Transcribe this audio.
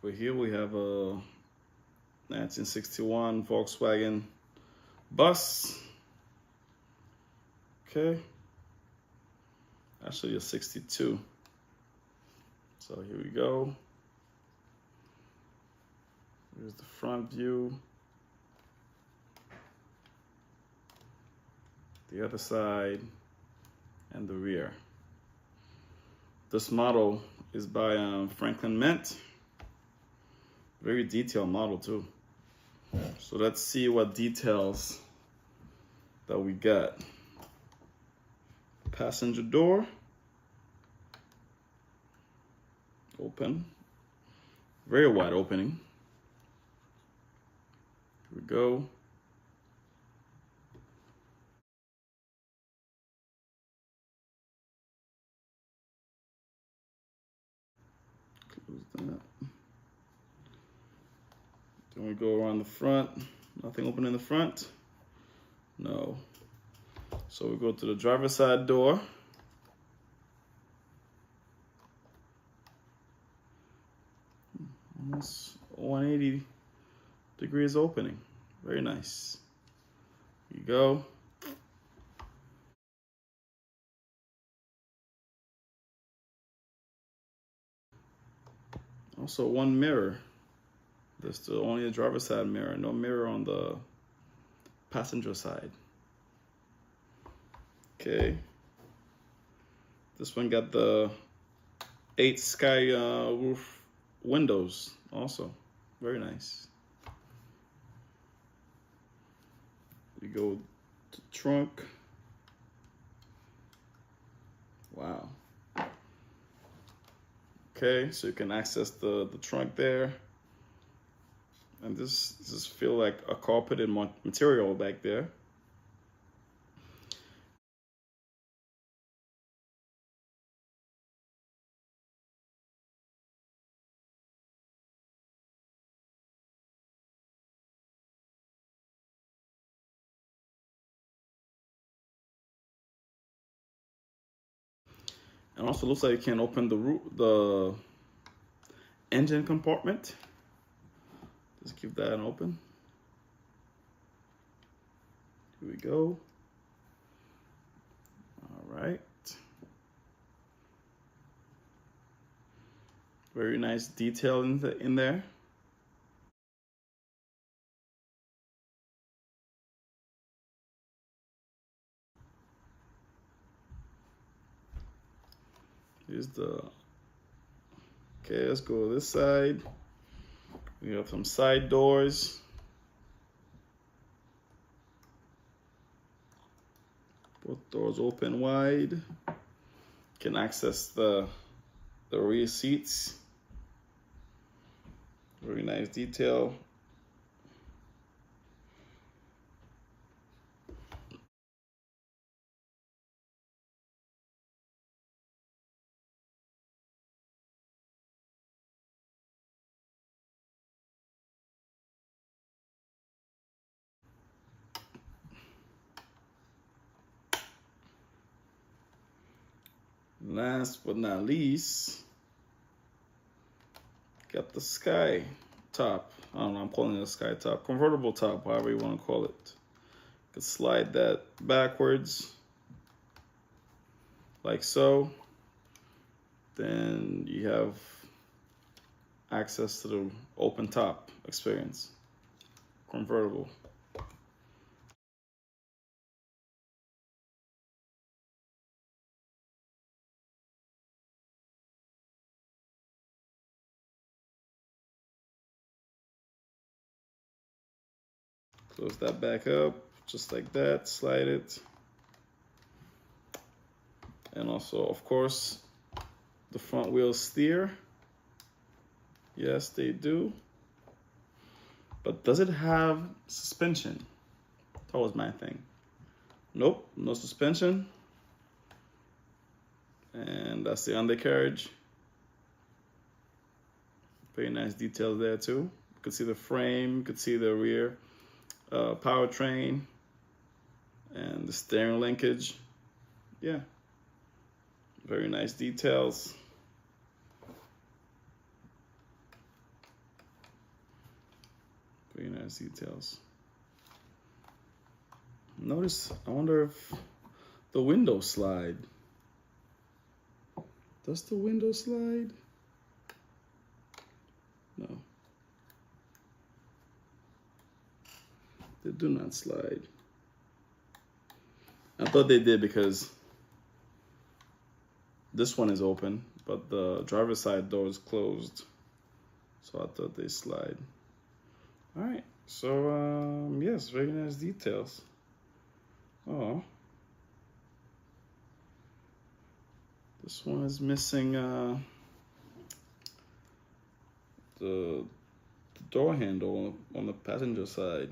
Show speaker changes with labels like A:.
A: But here we have a 1961 Volkswagen Bus. Okay. Actually a 62. So here we go. Here's the front view. The other side and the rear. This model is by Franklin Mint. Very detailed model too. So let's see what details that we got. Passenger door. Open. Very wide opening. Here we go. Close that. Then we go around the front. Nothing open in the front. No. So we go to the driver's side door. Almost 180 degrees opening. Very nice. Here you go. Also one mirror. There's still only a driver's side mirror, no mirror on the passenger side. Okay. This one got the 8 sky roof windows also. Very nice. We go to trunk. Wow. Okay, so you can access the trunk there. And this just feel like a carpeted material back there. And also looks like you can open the engine compartment. Just keep that open. Here we go. All right. Very nice detail in there. Here's the, okay, let's go this side. We have some side doors. Both doors open wide. Can access the rear seats. Very nice detail. Last but not least, got the sky top. I don't know, I'm calling it a sky top. Convertible top, however you want to call it. You can slide that backwards, like so. Then you have access to the open top experience. Convertible. Close that back up, just like that, slide it. And also, of course, the front wheels steer. Yes, they do. But does it have suspension? That was my thing. Nope, no suspension. And that's the undercarriage. Very nice details there too. You can see the frame, you can see the rear powertrain, And the steering linkage, yeah, very nice details. Very nice details. Notice, I wonder if the window slide. Does the window slide? No. They do not slide. I thought they did because this one is open, but the driver's side door is closed. So I thought they slide. All right, so yes, very nice details. Oh, this one is missing the door handle on the passenger side.